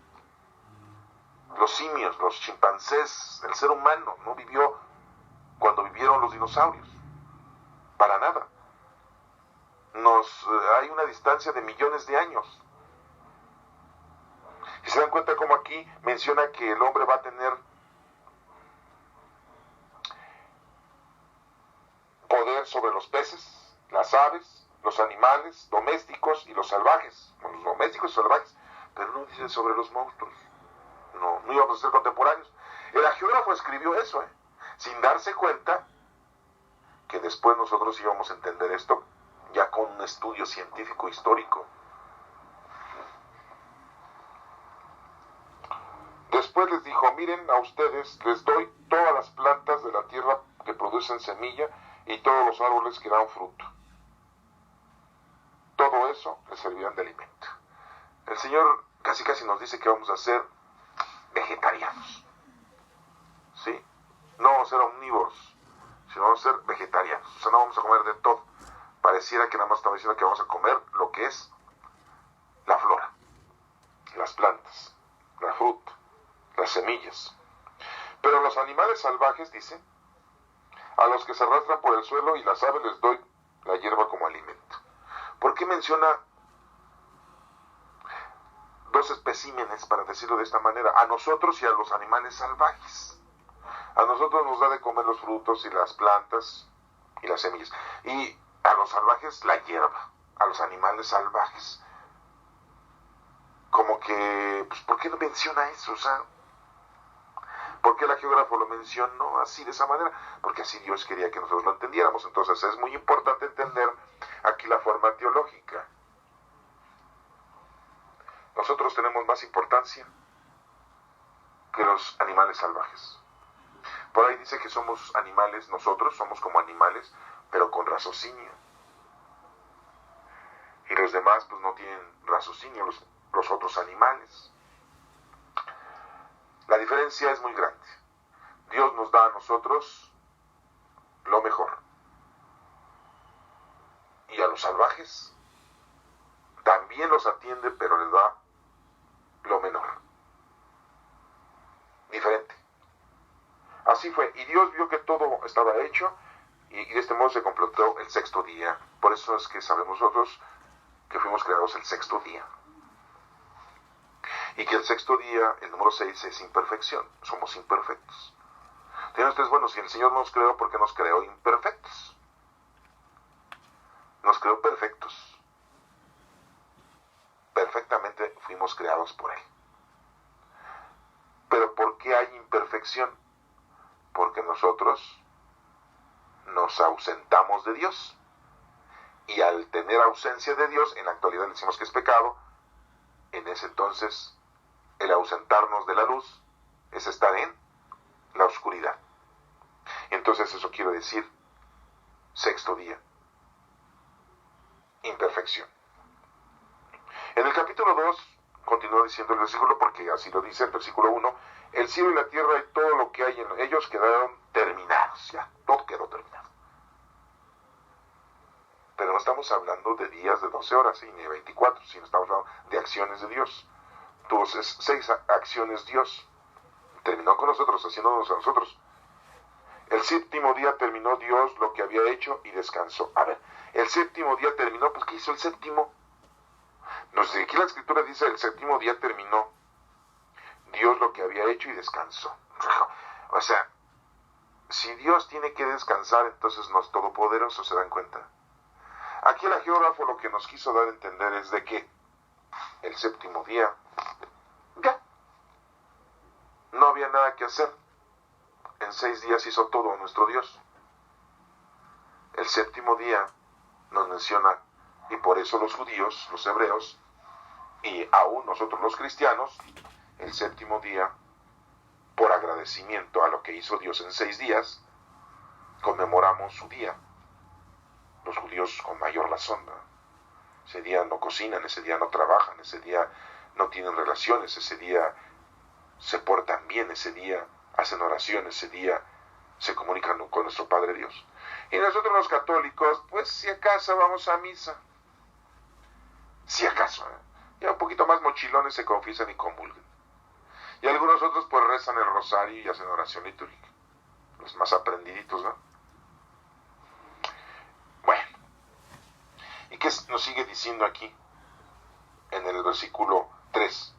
Los simios, los chimpancés, el ser humano no vivió cuando vivieron los dinosaurios. Para nada. Hay una distancia de millones de años. Y se dan cuenta como aquí menciona que el hombre va a tener poder sobre los peces, las aves, los animales domésticos y los salvajes. Bueno, los domésticos y salvajes, pero no dice sobre los monstruos. No íbamos a ser contemporáneos. El geógrafo escribió eso, sin darse cuenta que después nosotros íbamos a entender esto ya con un estudio científico histórico. Después les dijo, miren, a ustedes les doy todas las plantas de la tierra que producen semilla y todos los árboles que dan fruto. Todo eso les servirán de alimento. El Señor casi nos dice que vamos a ser vegetarianos. ¿Sí? No vamos a ser omnívoros, sino vamos a ser vegetarianos. O sea, no vamos a comer de todo. Pareciera que nada más estamos diciendo que vamos a comer lo que es la flora, las plantas, la fruta, las semillas. Pero los animales salvajes, dice, a los que se arrastran por el suelo y las aves les doy la hierba como alimento. ¿Por qué menciona dos especímenes, para decirlo de esta manera? A nosotros y a los animales salvajes. A nosotros nos da de comer los frutos y las plantas y las semillas. Y a los salvajes la hierba, a los animales salvajes. Como que, pues, ¿por qué no menciona eso? O sea, ¿por qué la geógrafo lo mencionó así, de esa manera? Porque así Dios quería que nosotros lo entendiéramos. Entonces es muy importante entender aquí la forma teológica. Nosotros tenemos más importancia que los animales salvajes. Por ahí dice que somos animales, nosotros somos como animales, pero con raciocinio. Y los demás pues no tienen raciocinio, los otros animales. La diferencia es muy grande. Dios nos da a nosotros lo mejor. Y a los salvajes también los atiende, pero les da lo menor. Diferente. Así fue. Y Dios vio que todo estaba hecho y de este modo se completó el sexto día. Por eso es que sabemos nosotros que fuimos creados el sexto día. Y que el sexto día, el número 6, es imperfección. Somos imperfectos. Tienen ustedes, bueno, si el Señor nos creó, ¿por qué nos creó imperfectos? Nos creó perfectos. Perfectamente fuimos creados por Él. Pero ¿por qué hay imperfección? Porque nosotros nos ausentamos de Dios. Y al tener ausencia de Dios, en la actualidad le decimos que es pecado, en ese entonces el ausentarnos de la luz es estar en la oscuridad. Entonces eso quiere decir sexto día, imperfección. En el capítulo 2 continúa diciendo el versículo, porque así lo dice el versículo 1, el cielo y la tierra y todo lo que hay en ellos quedaron terminados, ya, todo quedó terminado. Pero no estamos hablando de días de 12 horas, ni de 24, sino estamos hablando de acciones de Dios. Tuvo 6 acciones Dios. Terminó con nosotros, haciéndonos a nosotros. El séptimo día terminó Dios lo que había hecho y descansó. A ver, el séptimo día terminó, pues ¿qué hizo el séptimo? No sé, aquí la escritura dice el séptimo día terminó Dios lo que había hecho y descansó. O sea, si Dios tiene que descansar, entonces no es todopoderoso, ¿se dan cuenta? Aquí el geógrafo lo que nos quiso dar a entender es de que el séptimo día ya no había nada que hacer. En 6 días hizo todo nuestro Dios. El séptimo día nos menciona, y por eso los judíos, los hebreos, y aún nosotros los cristianos, el séptimo día, por agradecimiento a lo que hizo Dios en 6 días, conmemoramos su día. Los judíos con mayor razón, ¿no? Ese día no cocinan, ese día no trabajan, ese día no tienen relaciones, ese día se portan bien, ese día hacen oraciones, ese día se comunican con nuestro Padre Dios. Y nosotros los católicos, pues si acaso vamos a misa, si acaso, ya un poquito más mochilones se confiesan y comulgan. Y algunos otros pues rezan el rosario y hacen oración litúrgica, los más aprendiditos, ¿no? Bueno, ¿y qué nos sigue diciendo aquí? En el versículo 3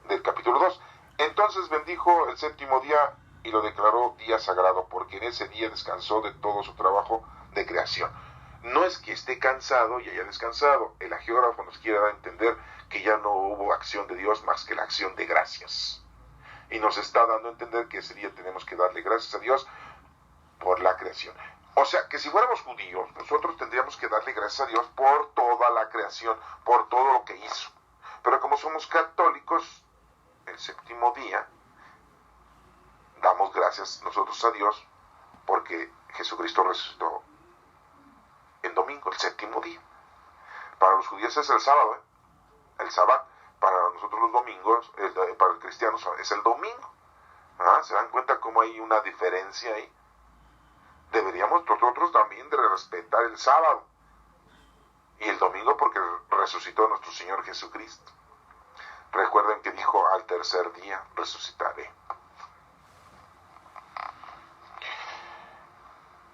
del capítulo 2. Entonces bendijo el séptimo día y lo declaró día sagrado, porque en ese día descansó de todo su trabajo de creación. No es que esté cansado y haya descansado. El hagiógrafo nos quiere dar a entender que ya no hubo acción de Dios más que la acción de gracias. Y nos está dando a entender que ese día tenemos que darle gracias a Dios por la creación. O sea, que si fuéramos judíos, nosotros tendríamos que darle gracias a Dios por toda la creación, por todo lo que hizo. Pero como somos católicos, el séptimo día, damos gracias nosotros a Dios porque Jesucristo resucitó en domingo, el séptimo día. Para los judíos es el sábado, el sábado. Para nosotros los domingos, para los cristianos es el domingo. ¿Se dan cuenta cómo hay una diferencia ahí? Deberíamos nosotros también de respetar el sábado y el domingo porque resucitó nuestro Señor Jesucristo. Recuerden que dijo, al tercer día resucitaré.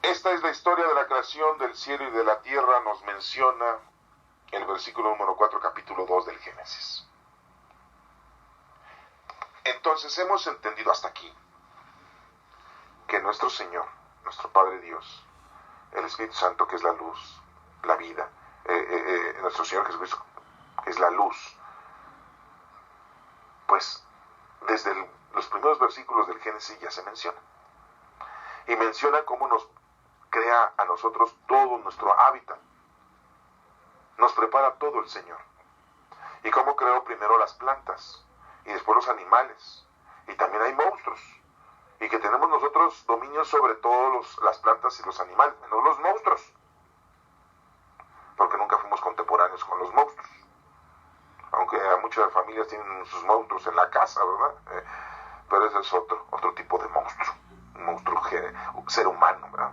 Esta es la historia de la creación del cielo y de la tierra, nos menciona el versículo número 4, capítulo 2 del Génesis. Entonces hemos entendido hasta aquí que nuestro Señor, nuestro Padre Dios, el Espíritu Santo, que es la luz, la vida, nuestro Señor Jesucristo, que es la luz, pues desde los primeros versículos del Génesis ya se menciona. Y menciona cómo nos crea a nosotros todo nuestro hábitat. Nos prepara todo el Señor. Y cómo creó primero las plantas y después los animales. Y también hay monstruos. Y que tenemos nosotros dominio sobre todas las plantas y los animales, menos los monstruos. Porque nunca fuimos contemporáneos con los monstruos. Aunque muchas familias tienen sus monstruos en la casa, ¿verdad? Pero ese es otro tipo de monstruo. Un monstruo ser humano, ¿verdad?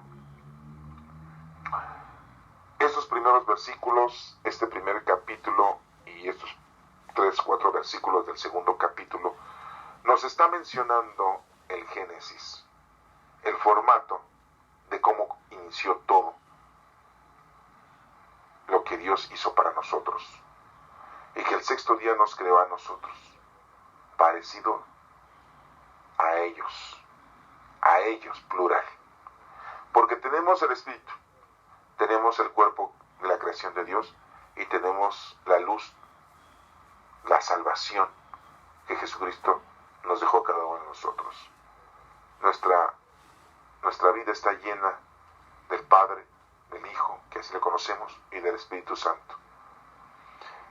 Estos primeros versículos, este primer capítulo y estos 3-4 versículos del segundo capítulo, nos está mencionando el Génesis, el formato de cómo inició todo lo que Dios hizo para nosotros, y que el sexto día nos creó a nosotros, parecido a ellos, plural, porque tenemos el Espíritu, tenemos el cuerpo de la creación de Dios y tenemos la luz, la salvación que Jesucristo nos dejó a cada uno de nosotros. Nuestra vida está llena del Padre, del Hijo, que así le conocemos, y del Espíritu Santo.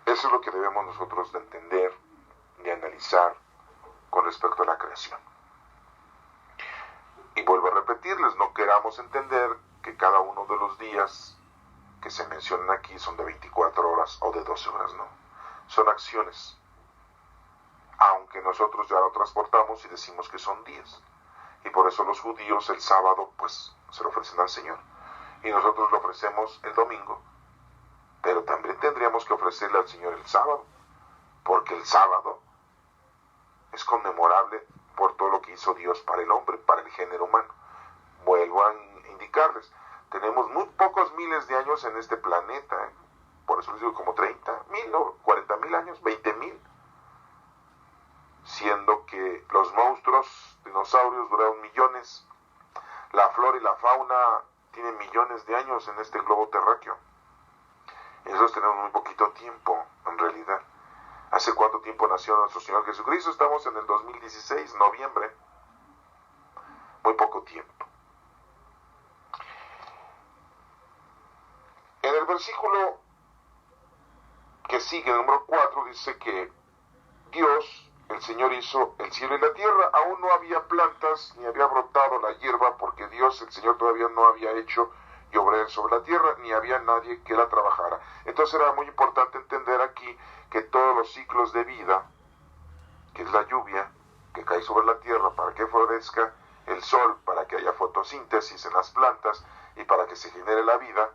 Eso es lo que debemos nosotros de entender y analizar con respecto a la creación. Y vuelvo a repetirles, no queramos entender que cada uno de los días que se mencionan aquí son de 24 horas o de 12 horas, no. Son acciones. Aunque nosotros ya lo transportamos y decimos que son días. Y por eso los judíos el sábado pues se lo ofrecen al Señor. Y nosotros lo ofrecemos el domingo. Pero también tendríamos que ofrecerle al Señor el sábado. Porque el sábado es conmemorable por todo lo que hizo Dios para el hombre, para el género humano. Vuelvo a indicarles, tenemos muy pocos miles de años en este planeta, por eso les digo como 30,000, ¿no? 40,000 años, 20,000, siendo que los monstruos, dinosaurios duraron millones, la flora y la fauna tienen millones de años en este globo terráqueo, y nosotros tenemos muy poquito tiempo, en realidad. ¿Hace cuánto tiempo nació nuestro Señor Jesucristo? Estamos en el 2016, noviembre. Muy poco tiempo. En el versículo que sigue, el número 4, dice que Dios, el Señor, hizo el cielo y la tierra. Aún no había plantas, ni había brotado la hierba, porque Dios, el Señor, todavía no había hecho llover sobre la tierra, ni había nadie que la trabajara. Entonces era muy importante entender aquí que todos los ciclos de vida que es la lluvia que cae sobre la tierra para que florezca, el sol para que haya fotosíntesis en las plantas y para que se genere la vida,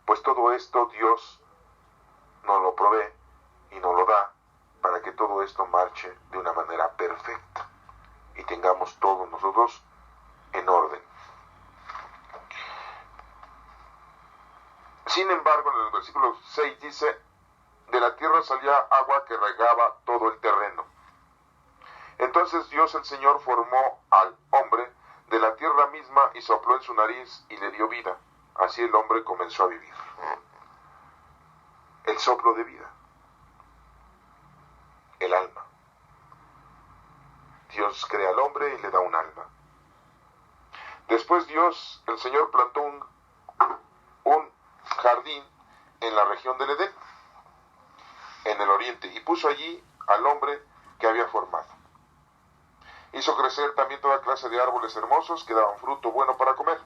pues todo esto Dios nos lo provee y nos lo da para que todo esto marche de una manera perfecta y tengamos todos nosotros en orden. Sin embargo, en el versículo 6 dice, de la tierra salía agua que regaba todo el terreno. Entonces Dios el Señor formó al hombre de la tierra misma y sopló en su nariz y le dio vida. Así el hombre comenzó a vivir. El soplo de vida. El alma. Dios crea al hombre y le da un alma. Después Dios, el Señor, plantó un jardín en la región del Edén, en el oriente, y puso allí al hombre que había formado. Hizo crecer también toda clase de árboles hermosos que daban fruto bueno para comer.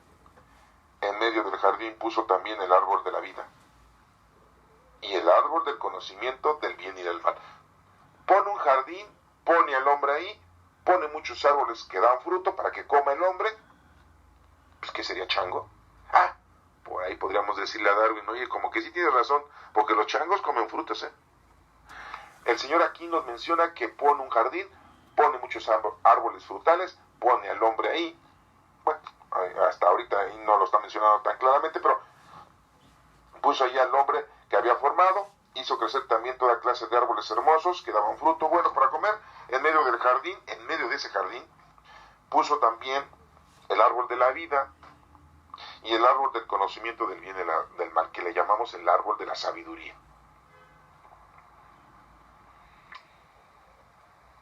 En medio del jardín puso también el árbol de la vida y el árbol del conocimiento del bien y del mal. Pone un jardín, pone al hombre ahí, pone muchos árboles que dan fruto para que coma el hombre. Pues, ¿qué sería chango? Por ahí podríamos decirle a Darwin, oye, como que sí tienes razón, porque los changos comen frutas, ¿eh? El Señor aquí nos menciona que pone un jardín, pone muchos árboles frutales, pone al hombre ahí. Bueno, hasta ahorita ahí no lo está mencionando tan claramente, pero puso ahí al hombre que había formado, hizo crecer también toda clase de árboles hermosos que daban fruto bueno para comer. En medio del jardín, en medio de ese jardín, puso también el árbol de la vida y el árbol del conocimiento del bien y del mal, que le llamamos el árbol de la sabiduría.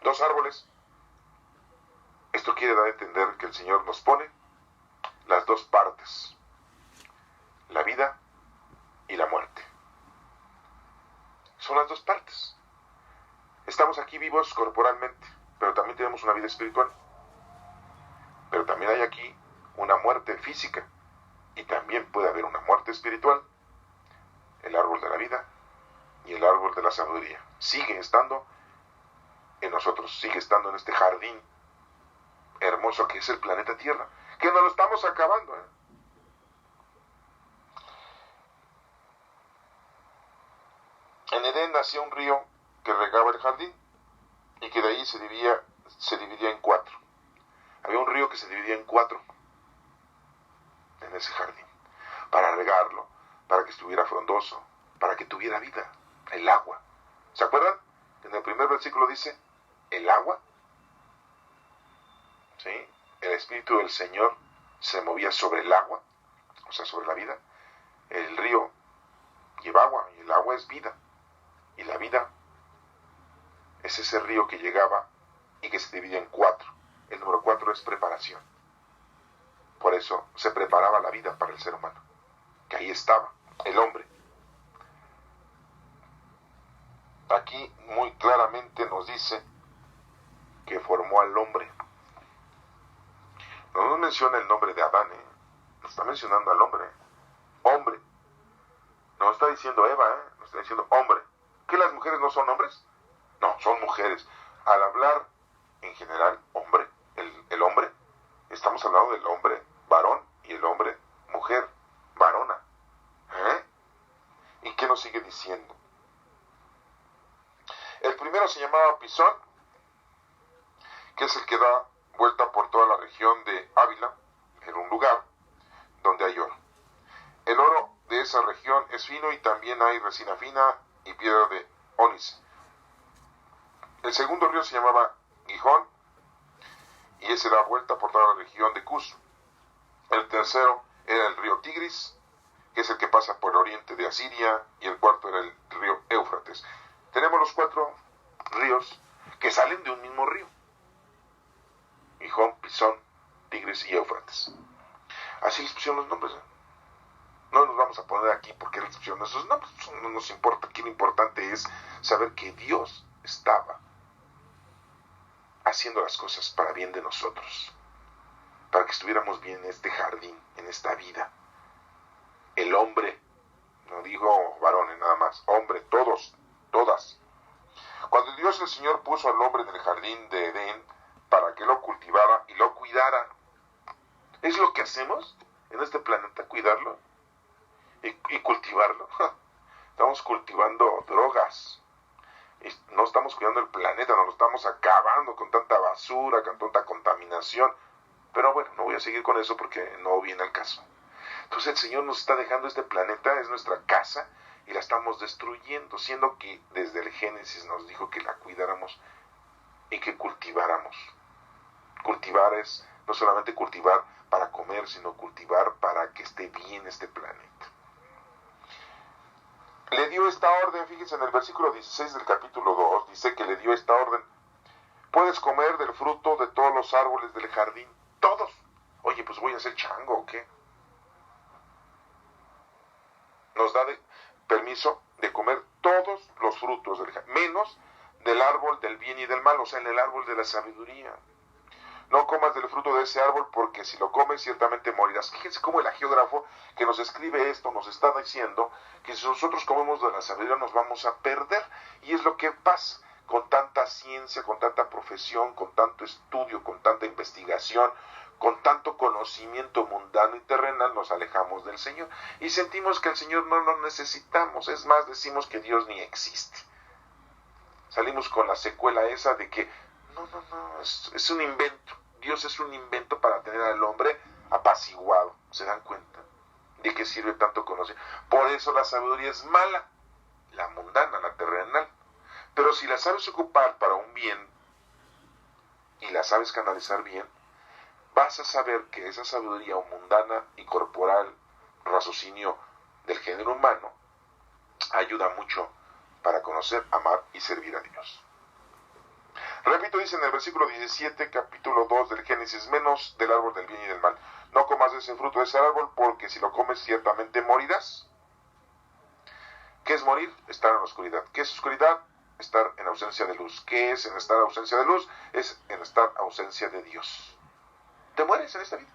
Dos árboles. Esto quiere dar a entender que el Señor nos pone las dos partes, la vida y la muerte. Son las dos partes. Estamos aquí vivos corporalmente, pero también tenemos una vida espiritual. Pero también hay aquí una muerte física y también puede haber una muerte espiritual. El árbol de la vida y el árbol de la sabiduría sigue estando en nosotros, sigue estando en este jardín hermoso que es el planeta Tierra, que nos lo estamos acabando, ¿eh? En Edén nacía un río que regaba el jardín y que de ahí se dividía en cuatro. Había un río que se dividía en cuatro en ese jardín, para regarlo, para que estuviera frondoso, para que tuviera vida, el agua. ¿Se acuerdan? En el primer versículo dice, el agua, ¿sí? El Espíritu del Señor se movía sobre el agua, o sea, sobre la vida. El río lleva agua y el agua es vida. Y la vida es ese río que llegaba y que se dividía en cuatro. El número 4 es preparación. Por eso se preparaba la vida para el ser humano, que ahí estaba, el hombre. Aquí muy claramente nos dice que formó al hombre. No nos menciona el nombre de Adán, nos está mencionando al hombre. Hombre. No está diciendo Eva, nos está diciendo hombre. ¿Que las mujeres no son hombres? No, son mujeres. Al hablar en general, hombre, el hombre, estamos hablando del hombre varón y el hombre mujer, varona. ¿Y qué nos sigue diciendo? El primero se llamaba Pisón, que es el que da vuelta por toda la región de Ávila, en un lugar donde hay oro. El oro de esa región es fino y también hay resina fina y piedra de ónice. El segundo río se llamaba Gihón y ese da vuelta por toda la región de Cus. El tercero era el río Tigris, que es el que pasa por el oriente de Asiria, y el cuarto era el río Éufrates. Tenemos los 4 ríos que salen de un mismo río: Gihón, Pisón, Tigris y Éufrates. Así les pusieron los nombres, No nos vamos a poner aquí porque les pusieron esos nombres, no nos importa. Aquí lo importante es saber que Dios estaba haciendo las cosas para bien de nosotros, para que estuviéramos bien en este jardín, en esta vida. El hombre, no digo varones nada más, hombre, todos, todas. Cuando Dios el Señor puso al hombre en el jardín de Edén para que lo cultivara y lo cuidara, ¿es lo que hacemos en este planeta, cuidarlo y cultivarlo? Estamos cultivando drogas. No estamos cuidando el planeta, nos lo estamos acabando con tanta basura, con tanta contaminación. Pero bueno, no voy a seguir con eso porque no viene al caso. Entonces el Señor nos está dejando este planeta, es nuestra casa, y la estamos destruyendo, siendo que desde el Génesis nos dijo que la cuidáramos y que cultiváramos. Cultivar es no solamente cultivar para comer, sino cultivar para que esté bien este planeta. Le dio esta orden, fíjense en el versículo 16 del capítulo 2, dice que le dio esta orden: puedes comer del fruto de todos los árboles del jardín, todos. Oye, pues voy a hacer chango, ¿o qué? Nos da permiso de comer todos los frutos del jardín, menos del árbol del bien y del mal, o sea, en el árbol de la sabiduría. No comas del fruto de ese árbol, porque si lo comes ciertamente morirás. Fíjense cómo el agiógrafo que nos escribe esto nos está diciendo que si nosotros comemos de la sabiduría nos vamos a perder. Y es lo que pasa con tanta ciencia, con tanta profesión, con tanto estudio, con tanta investigación, con tanto conocimiento mundano y terrenal, nos alejamos del Señor. Y sentimos que el Señor no lo necesitamos. Es más, decimos que Dios ni existe. Salimos con la secuela esa de que no, es un invento. Dios es un invento para tener al hombre apaciguado. ¿Se dan cuenta de qué sirve tanto conocer? Por eso la sabiduría es mala, la mundana, la terrenal. Pero si la sabes ocupar para un bien y la sabes canalizar bien, vas a saber que esa sabiduría mundana y corporal, raciocinio del género humano, ayuda mucho para conocer, amar y servir a Dios. Repito, dice en el versículo 17, capítulo 2 del Génesis: menos del árbol del bien y del mal. No comas de ese fruto de ese árbol, porque si lo comes ciertamente morirás. ¿Qué es morir? Estar en la oscuridad. ¿Qué es oscuridad? Estar en ausencia de luz. ¿Qué es en estar en ausencia de luz? Es en estar en ausencia de Dios. Te mueres en esta vida.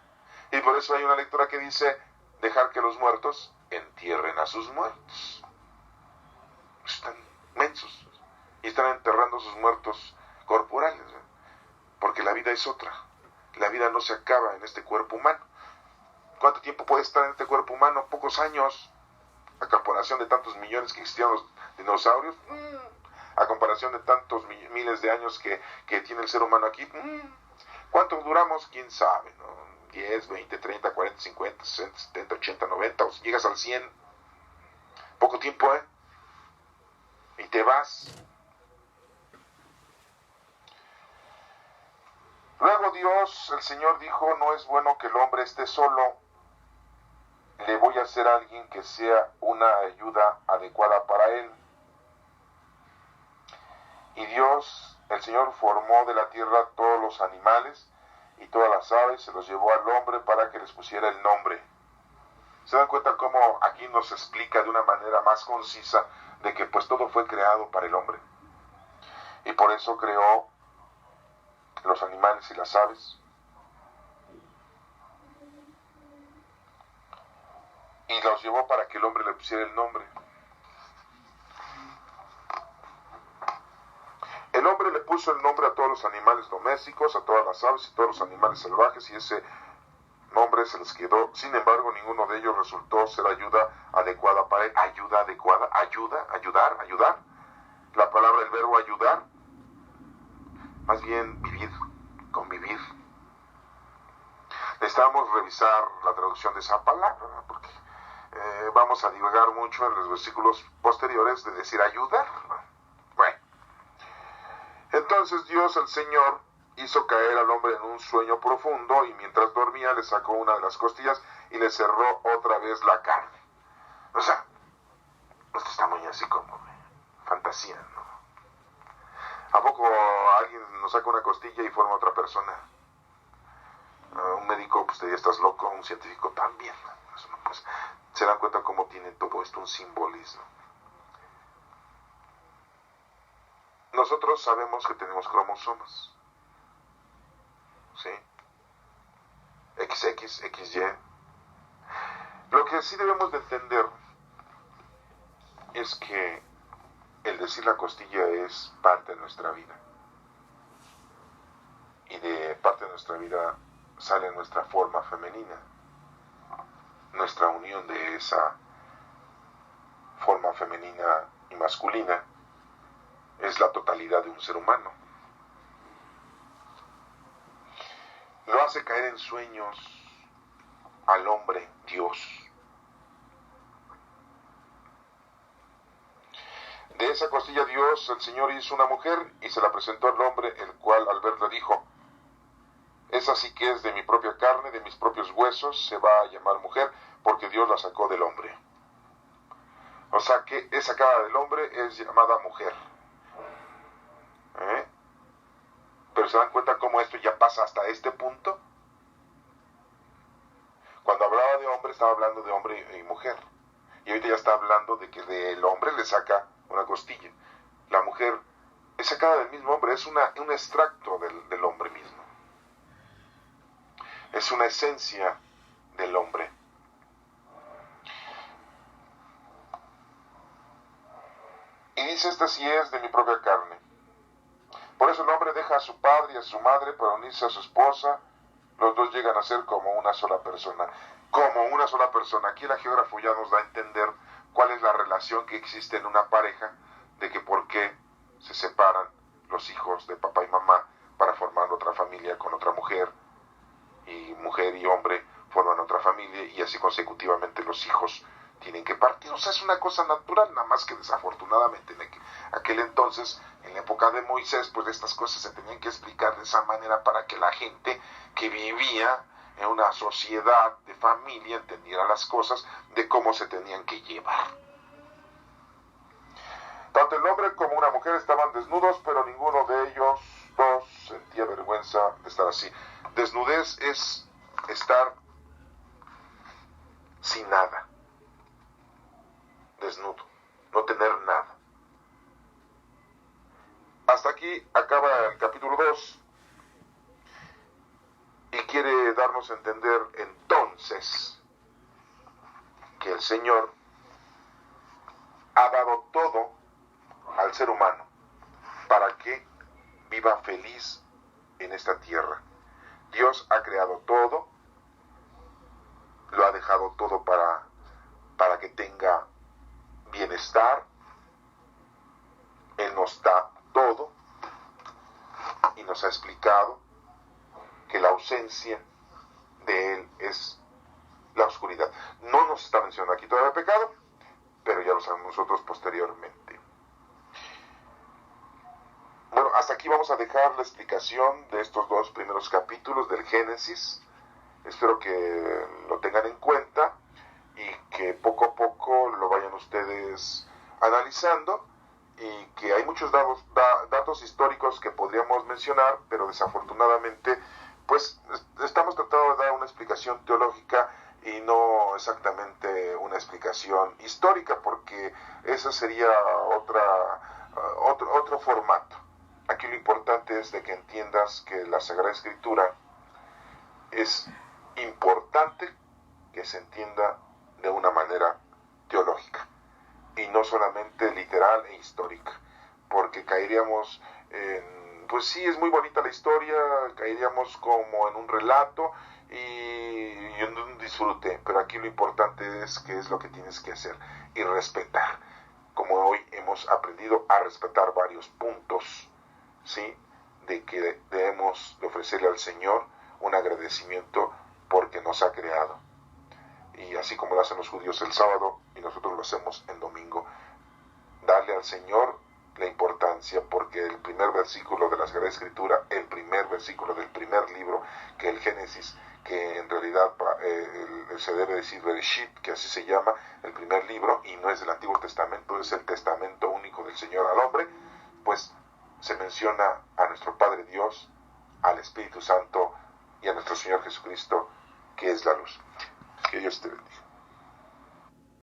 Y por eso hay una lectura que dice: dejar que los muertos entierren a sus muertos. Están mensos y están enterrando sus muertos corporales, porque la vida es otra. La vida no se acaba en este cuerpo humano. ¿Cuánto tiempo puede estar en este cuerpo humano? Pocos años. A comparación de tantos millones que existían los dinosaurios, a comparación de tantos miles de años que tiene el ser humano aquí, ¿cuánto duramos? ¿Quién sabe? ¿No? 10, 20, 30, 40, 50, 60, 70, 80, 90, o si llegas al 100. Poco tiempo, y te vas. Luego Dios, el Señor, dijo: no es bueno que el hombre esté solo, le voy a hacer a alguien que sea una ayuda adecuada para él. Y Dios, el Señor, formó de la tierra todos los animales y todas las aves, se los llevó al hombre para que les pusiera el nombre. ¿Se dan cuenta cómo aquí nos explica de una manera más concisa de que pues todo fue creado para el hombre? Y por eso creó los animales y las aves. Y los llevó para que el hombre le pusiera el nombre. El hombre le puso el nombre a todos los animales domésticos, a todas las aves y todos los animales salvajes, y ese nombre se les quedó. Sin embargo, ninguno de ellos resultó ser ayuda adecuada para él. Ayuda adecuada, ayuda, ayudar, ayudar. La palabra, el verbo ayudar, más bien vivir, convivir. Necesitamos revisar la traducción de esa palabra, porque vamos a divagar mucho en los versículos posteriores de decir ayudar. Bueno, entonces Dios, el Señor, hizo caer al hombre en un sueño profundo, y mientras dormía le sacó una de las costillas y le cerró otra vez la carne. O sea, esto está muy así como fantasía, ¿no? ¿A poco alguien nos saca una costilla y forma otra persona? Un médico, pues te diría: estás loco. Un científico también. Pues, se dan cuenta cómo tiene todo esto un simbolismo. Nosotros sabemos que tenemos cromosomas, ¿sí? XX, XY. Lo que sí debemos de entender es que el decir la costilla es parte de nuestra vida. Y de parte de nuestra vida sale nuestra forma femenina, nuestra unión de esa forma femenina y masculina es la totalidad de un ser humano. Lo hace caer en sueños al hombre Dios. De esa costilla Dios, el Señor hizo una mujer y se la presentó al hombre, el cual al verla dijo: esa sí que es de mi propia carne, de mis propios huesos, se va a llamar mujer, porque Dios la sacó del hombre. O sea que es sacada del hombre, es llamada mujer. Pero ¿se dan cuenta cómo esto ya pasa hasta este punto? Cuando hablaba de hombre, estaba hablando de hombre y mujer. Y ahorita ya está hablando de que del hombre le saca una costilla. La mujer es sacada del mismo hombre, es un extracto del hombre mismo. Es una esencia del hombre. Y dice: esta sí es de mi propia carne. Por eso el hombre deja a su padre y a su madre para unirse a su esposa. Los dos llegan a ser como una sola persona. Como una sola persona. Aquí el geógrafo ya nos da a entender cuál es la relación que existe en una pareja, de que por qué se separan los hijos de papá y mamá para formar otra familia con otra mujer, y mujer y hombre forman otra familia, y así consecutivamente los hijos tienen que partir. O sea, es una cosa natural, nada más que desafortunadamente en aquel entonces, en la época de Moisés, pues estas cosas se tenían que explicar de esa manera para que la gente que vivía en una sociedad de familia entendiera las cosas de cómo se tenían que llevar. Tanto el hombre como una mujer estaban desnudos, pero ninguno de ellos dos sentía vergüenza de estar así. Desnudez es estar sin nada, desnudo, no tener nada. Hasta aquí acaba el capítulo 2 y quiere darnos a entender entonces que el Señor ha dado todo al ser humano para que viva feliz en esta tierra. Dios ha creado todo, lo ha dejado todo para que tenga bienestar. Él nos da todo y nos ha explicado que la ausencia de Él es la oscuridad. No nos está mencionando aquí todavía el pecado, pero ya lo sabemos nosotros posteriormente. Bueno, hasta aquí vamos a dejar la explicación de estos dos primeros capítulos del Génesis. Espero que lo tengan en cuenta y que poco a poco lo vayan ustedes analizando, y que hay muchos datos históricos que podríamos mencionar, pero desafortunadamente pues estamos tratando de dar una explicación teológica y no exactamente una explicación histórica, porque ese sería otro formato. Aquí lo importante es de que entiendas que la Sagrada Escritura es importante que se entienda de una manera teológica y no solamente literal e histórica, porque caeríamos en, pues sí, es muy bonita la historia, caeríamos como en un relato y en un disfrute, pero aquí lo importante es qué es lo que tienes que hacer y respetar, como hoy hemos aprendido a respetar varios puntos, ¿sí?, de que debemos de ofrecerle al Señor un agradecimiento porque nos ha creado. Y así como lo hacen los judíos el sábado y nosotros lo hacemos el domingo, darle al Señor la importancia, porque el primer versículo de la Sagrada Escritura, el primer versículo del primer libro, que el Génesis, que en realidad se debe decir Bereshit, que así se llama, el primer libro, y no es del Antiguo Testamento, es el testamento único del Señor al hombre, pues se menciona a nuestro Padre Dios, al Espíritu Santo y a nuestro Señor Jesucristo, que es la luz. Que Dios te bendiga.